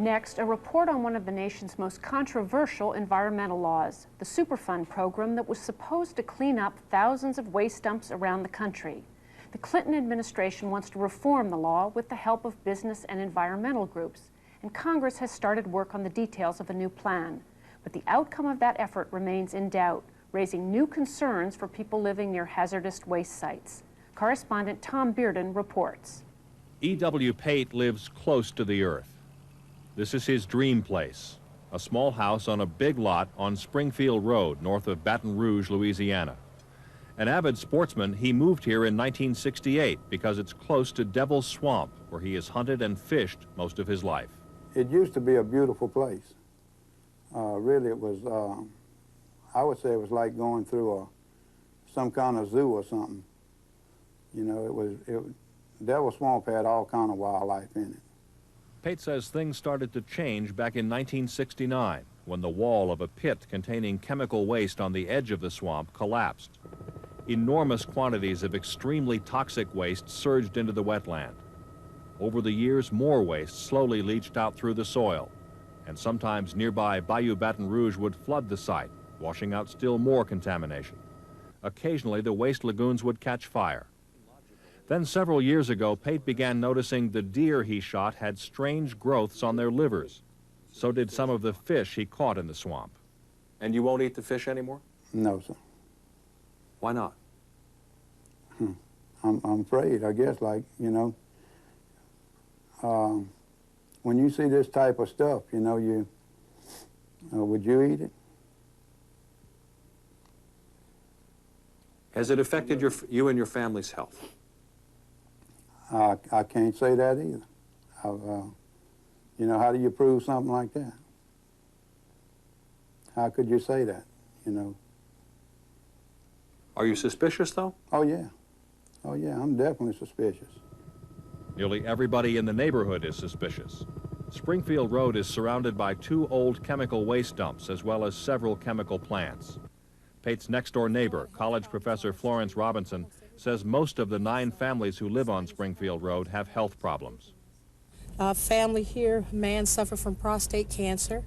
Next, a report on one of the nation's most controversial environmental laws, the Superfund Program that was supposed to clean up thousands of waste dumps around the country. The Clinton administration wants to reform the law with the help of business and environmental groups, and Congress has started work on the details of a new plan. But the outcome of that effort remains in doubt, raising new concerns for people living near hazardous waste sites. Correspondent Tom Bearden reports. E.W. Pate lives close to the earth. This is his dream place, a small house on a big lot on Springfield Road, north of Baton Rouge, Louisiana. An avid sportsman, he moved here in 1968 because it's close to Devil's Swamp, where he has hunted and fished most of his life. It used to be a beautiful place. Really, it was, I would say it was like going through some kind of zoo or something. You know, Devil's Swamp had all kind of wildlife in it. Pate says things started to change back in 1969 when the wall of a pit containing chemical waste on the edge of the swamp collapsed. Enormous quantities of extremely toxic waste surged into the wetland. Over the years, more waste slowly leached out through the soil, and sometimes nearby Bayou Baton Rouge would flood the site, washing out still more contamination. Occasionally, the waste lagoons would catch fire. Then several years ago, Pate began noticing the deer he shot had strange growths on their livers. So did some of the fish he caught in the swamp. And you won't eat the fish anymore? No, sir. Why not? I'm afraid, I guess, like, you know, when you see this type of stuff, you know, would you eat it? Has it affected you and your family's health? I can't say that either. You know, how do you prove something like that? How could you say that, you know? Are you suspicious, though? Oh, yeah. Oh, yeah, I'm definitely suspicious. Nearly everybody in the neighborhood is suspicious. Springfield Road is surrounded by 2 old chemical waste dumps as well as several chemical plants. Pate's next-door neighbor, college professor Florence Robinson, says most of the 9 families who live on Springfield Road have health problems. Family here, a man suffered from prostate cancer,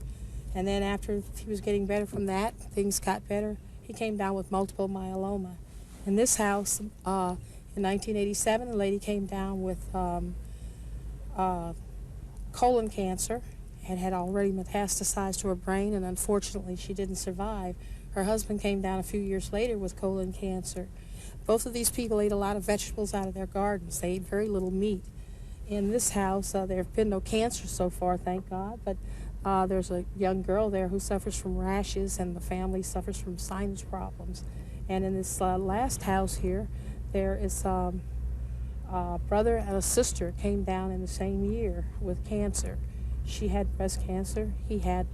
and then after he was getting better from that, things got better. He came down with multiple myeloma. In this house, in 1987, a lady came down with colon cancer and had already metastasized to her brain, and unfortunately she didn't survive. Her husband came down a few years later with colon cancer. Both of these people ate a lot of vegetables out of their gardens. They ate very little meat. In this house, there have been no cancer so far, thank God, but there's a young girl there who suffers from rashes, and the family suffers from sinus problems. And in this last house here, there is a brother and a sister came down in the same year with cancer. She had breast cancer, he had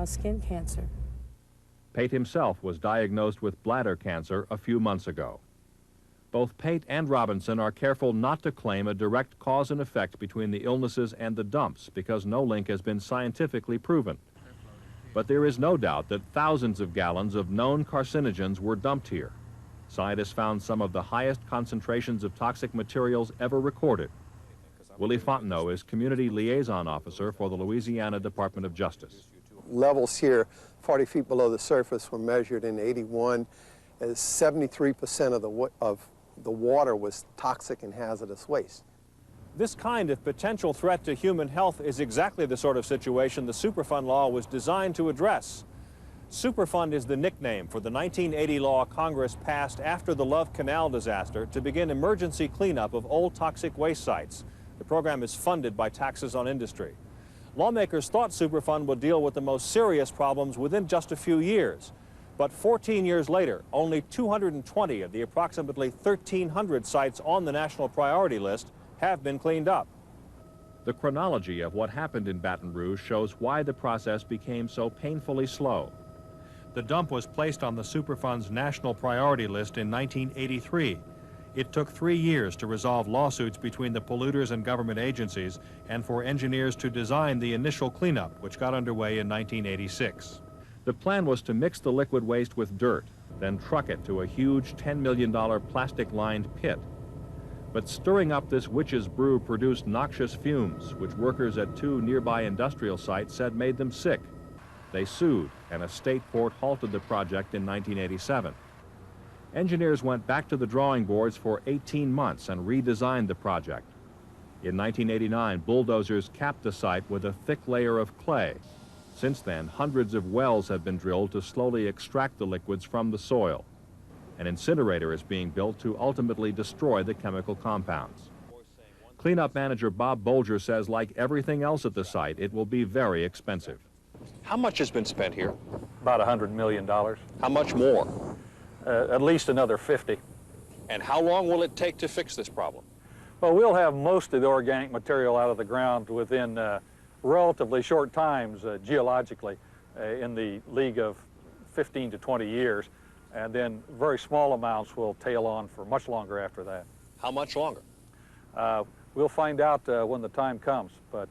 skin cancer. Pate himself was diagnosed with bladder cancer a few months ago. Both Pate and Robinson are careful not to claim a direct cause and effect between the illnesses and the dumps because no link has been scientifically proven. But there is no doubt that thousands of gallons of known carcinogens were dumped here. Scientists found some of the highest concentrations of toxic materials ever recorded. Willie Fontenot is Community Liaison Officer for the Louisiana Department of Justice. Levels here, 40 feet below the surface, were measured in '81 as 73% of the water was toxic and hazardous waste. This kind of potential threat to human health is exactly the sort of situation the Superfund law was designed to address. Superfund is the nickname for the 1980 law Congress passed after the Love Canal disaster to begin emergency cleanup of old toxic waste sites. The program is funded by taxes on industry. Lawmakers thought Superfund would deal with the most serious problems within just a few years. But 14 years later, only 220 of the approximately 1,300 sites on the national priority list have been cleaned up. The chronology of what happened in Baton Rouge shows why the process became so painfully slow. The dump was placed on the Superfund's national priority list in 1983. It took 3 years to resolve lawsuits between the polluters and government agencies and for engineers to design the initial cleanup, which got underway in 1986. The plan was to mix the liquid waste with dirt, then truck it to a huge $10 million plastic-lined pit. But stirring up this witch's brew produced noxious fumes, which workers at 2 nearby industrial sites said made them sick. They sued, and a state court halted the project in 1987. Engineers went back to the drawing boards for 18 months and redesigned the project. In 1989, bulldozers capped the site with a thick layer of clay. Since then, hundreds of wells have been drilled to slowly extract the liquids from the soil. An incinerator is being built to ultimately destroy the chemical compounds. Cleanup manager Bob Bolger says, like everything else at the site, it will be very expensive. How much has been spent here? About $100 million. How much more? At least another 50. And how long will it take to fix this problem? Well, we'll have most of the organic material out of the ground within relatively short times geologically, in the league of 15 to 20 years. And then very small amounts will tail on for much longer after that. How much longer? We'll find out when the time comes, but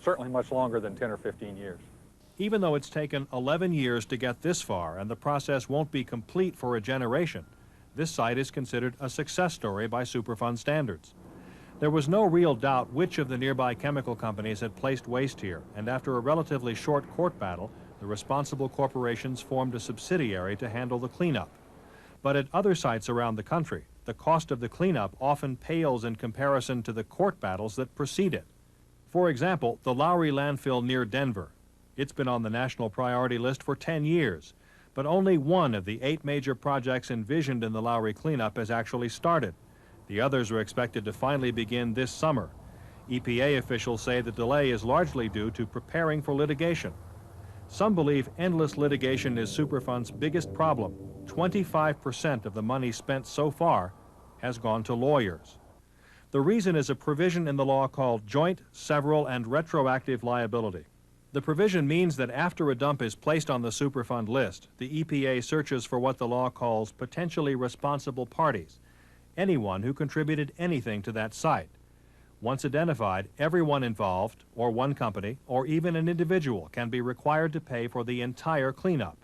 certainly much longer than 10 or 15 years. Even though it's taken 11 years to get this far and the process won't be complete for a generation, this site is considered a success story by Superfund standards. There was no real doubt which of the nearby chemical companies had placed waste here, and after a relatively short court battle, the responsible corporations formed a subsidiary to handle the cleanup. But at other sites around the country, the cost of the cleanup often pales in comparison to the court battles that precede it. For example, the Lowry landfill near Denver. It's been on the national priority list for 10 years, but only one of the 8 major projects envisioned in the Lowry cleanup has actually started. The others are expected to finally begin this summer. EPA officials say the delay is largely due to preparing for litigation. Some believe endless litigation is Superfund's biggest problem. 25% of the money spent so far has gone to lawyers. The reason is a provision in the law called joint, several, and retroactive liability. The provision means that after a dump is placed on the Superfund list, the EPA searches for what the law calls potentially responsible parties, anyone who contributed anything to that site. Once identified, everyone involved, or one company, or even an individual, can be required to pay for the entire cleanup.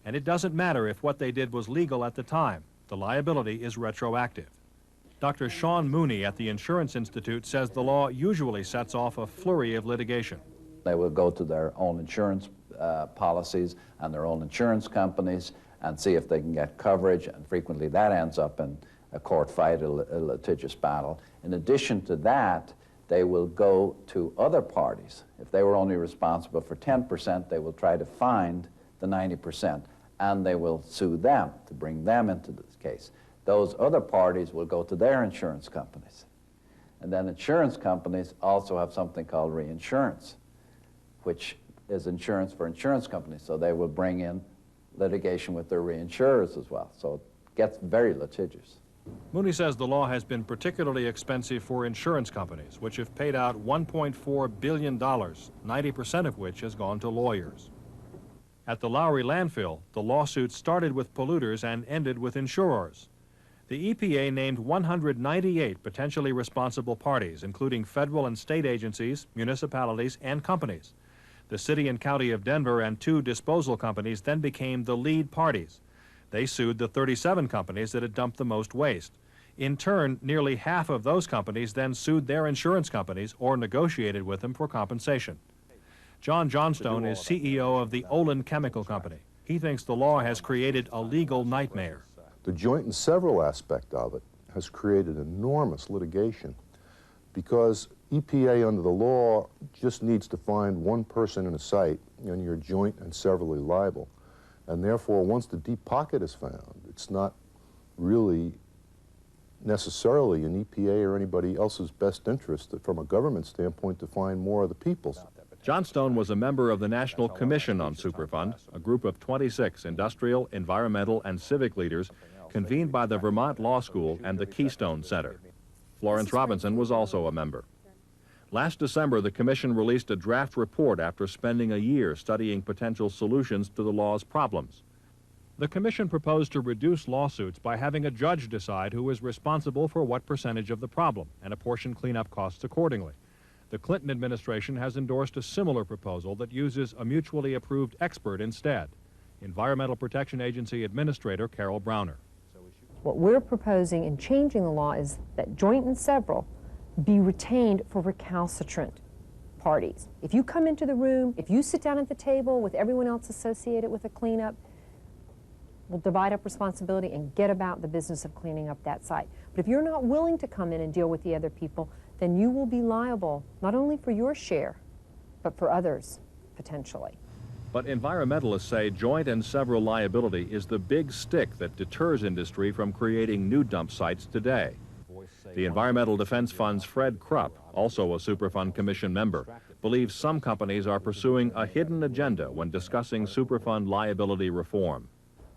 And it doesn't matter if what they did was legal at the time. The liability is retroactive. Dr. Sean Mooney at the Insurance Institute says the law usually sets off a flurry of litigation. They will go to their own insurance policies and their own insurance companies and see if they can get coverage, and frequently that ends up in a court fight, a litigious battle. In addition to that, they will go to other parties. If they were only responsible for 10%, they will try to find the 90%, and they will sue them to bring them into this case. Those other parties will go to their insurance companies. And then insurance companies also have something called reinsurance, which is insurance for insurance companies. So they will bring in litigation with their reinsurers as well. So it gets very litigious. Mooney says the law has been particularly expensive for insurance companies, which have paid out $1.4 billion, 90% of which has gone to lawyers. At the Lowry landfill, the lawsuit started with polluters and ended with insurers. The EPA named 198 potentially responsible parties, including federal and state agencies, municipalities, and companies. The city and county of Denver and 2 disposal companies then became the lead parties. They sued the 37 companies that had dumped the most waste. In turn, nearly half of those companies then sued their insurance companies or negotiated with them for compensation. John Johnstone is CEO of the Olin Chemical Company. He thinks the law has created a legal nightmare. The joint and several aspect of it has created enormous litigation because EPA under the law just needs to find one person in a site and you're joint and severally liable. And therefore, once the deep pocket is found, it's not really necessarily in EPA or anybody else's best interest from a government standpoint to find more of the people's. Johnstone was a member of the National Commission on Superfund, a group of 26 industrial, environmental, and civic leaders convened by the Vermont Law School and the Keystone Center. Florence Robinson was also a member. Last December, the Commission released a draft report after spending a year studying potential solutions to the law's problems. The Commission proposed to reduce lawsuits by having a judge decide who is responsible for what percentage of the problem and apportion cleanup costs accordingly. The Clinton administration has endorsed a similar proposal that uses a mutually approved expert instead, Environmental Protection Agency Administrator Carol Browner. What we're proposing in changing the law is that joint and several be retained for recalcitrant parties. If you come into the room, if you sit down at the table with everyone else associated with a cleanup, we'll divide up responsibility and get about the business of cleaning up that site. But if you're not willing to come in and deal with the other people, then you will be liable not only for your share, but for others, potentially. But environmentalists say joint and several liability is the big stick that deters industry from creating new dump sites today. The Environmental Defense Fund's Fred Krupp, also a Superfund Commission member, believes some companies are pursuing a hidden agenda when discussing Superfund liability reform.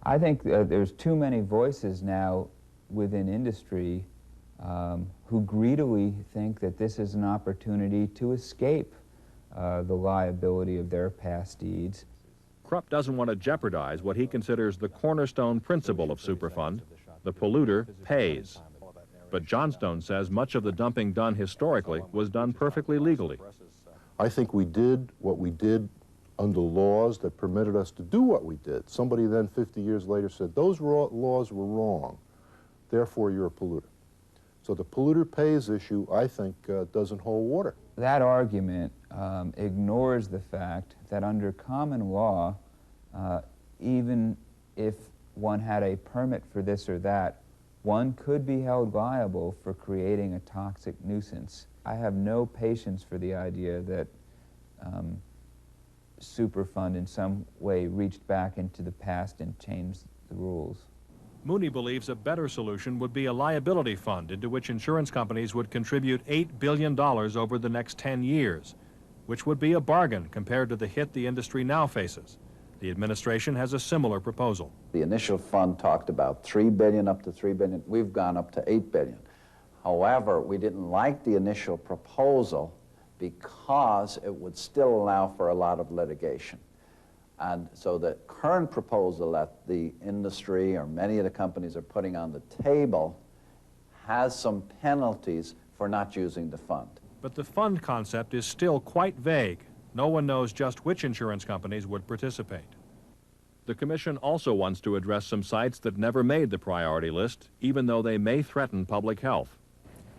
I think there's too many voices now within industry who greedily think that this is an opportunity to escape the liability of their past deeds. Krupp doesn't want to jeopardize what he considers the cornerstone principle of Superfund: the polluter pays. But Johnstone says much of the dumping done historically was done perfectly legally. I think we did what we did under laws that permitted us to do what we did. Somebody then 50 years later said, those laws were wrong, therefore you're a polluter. So the polluter pays issue, I think, doesn't hold water. That argument ignores the fact that under common law, even if one had a permit for this or that, one could be held liable for creating a toxic nuisance. I have no patience for the idea that Superfund in some way reached back into the past and changed the rules. Mooney believes a better solution would be a liability fund into which insurance companies would contribute $8 billion over the next 10 years, which would be a bargain compared to the hit the industry now faces. The administration has a similar proposal. The initial fund talked about $3 billion up to $3 billion. We've gone up to $8 billion. However, we didn't like the initial proposal because it would still allow for a lot of litigation. And so the current proposal that the industry or many of the companies are putting on the table has some penalties for not using the fund. But the fund concept is still quite vague. No one knows just which insurance companies would participate. The Commission also wants to address some sites that never made the priority list, even though they may threaten public health.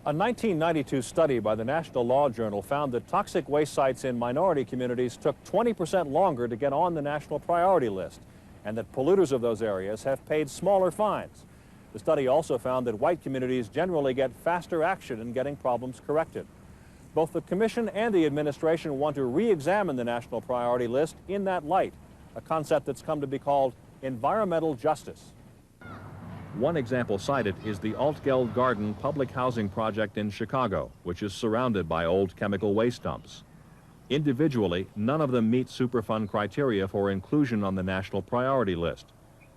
A 1992 study by the National Law Journal found that toxic waste sites in minority communities took 20% longer to get on the national priority list, and that polluters of those areas have paid smaller fines. The study also found that white communities generally get faster action in getting problems corrected. Both the Commission and the administration want to re-examine the national priority list in that light, a concept that's come to be called environmental justice. One example cited is the Altgeld Garden public housing project in Chicago, which is surrounded by old chemical waste dumps. Individually, none of them meet Superfund criteria for inclusion on the national priority list.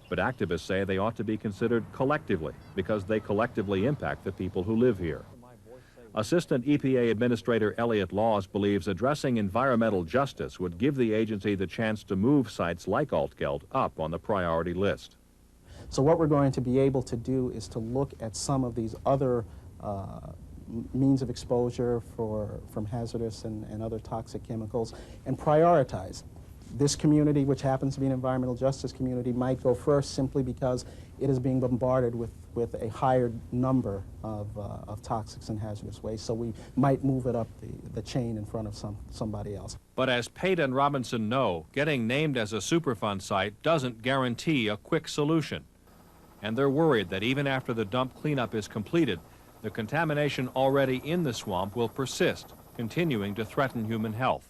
But activists say they ought to be considered collectively because they collectively impact the people who live here. Assistant EPA Administrator Elliot Laws believes addressing environmental justice would give the agency the chance to move sites like Altgeld up on the priority list. So what we're going to be able to do is to look at some of these other means of exposure from hazardous and other toxic chemicals and prioritize. This community, which happens to be an environmental justice community, might go first simply because it is being bombarded with a higher number of toxics and hazardous waste. So we might move it up the chain in front of somebody else. But as Pate and Robinson know, getting named as a Superfund site doesn't guarantee a quick solution. And they're worried that even after the dump cleanup is completed, the contamination already in the swamp will persist, continuing to threaten human health.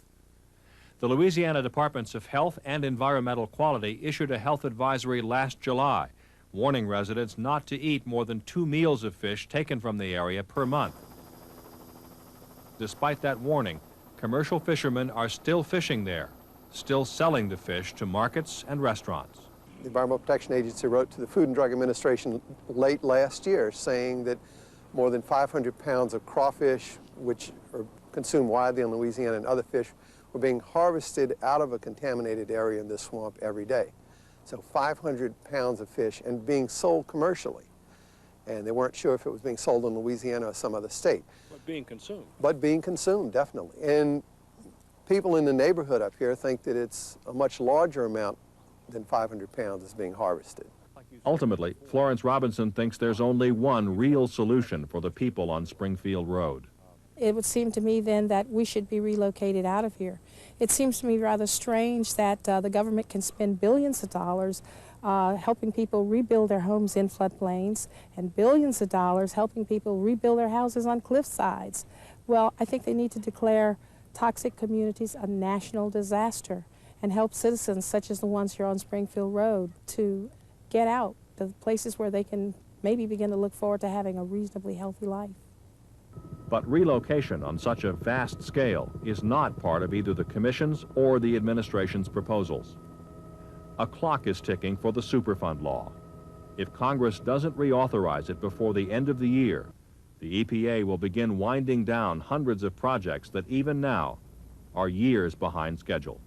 The Louisiana Departments of Health and Environmental Quality issued a health advisory last July, warning residents not to eat more than 2 meals of fish taken from the area per month. Despite that warning, commercial fishermen are still fishing there, still selling the fish to markets and restaurants. The Environmental Protection Agency wrote to the Food and Drug Administration late last year saying that more than 500 pounds of crawfish, which are consumed widely in Louisiana, and other fish were being harvested out of a contaminated area in this swamp every day. So 500 pounds of fish and being sold commercially. And they weren't sure if it was being sold in Louisiana or some other state. But being consumed. But being consumed, definitely. And people in the neighborhood up here think that it's a much larger amount than 500 pounds is being harvested. Ultimately, Florence Robinson thinks there's only one real solution for the people on Springfield Road. It would seem to me then that we should be relocated out of here. It seems to me rather strange that the government can spend billions of dollars helping people rebuild their homes in floodplains and billions of dollars helping people rebuild their houses on cliff sides. Well, I think they need to declare toxic communities a national disaster and help citizens such as the ones here on Springfield Road to get out to places where they can maybe begin to look forward to having a reasonably healthy life. But relocation on such a vast scale is not part of either the Commission's or the administration's proposals. A clock is ticking for the Superfund law. If Congress doesn't reauthorize it before the end of the year, the EPA will begin winding down hundreds of projects that even now are years behind schedule.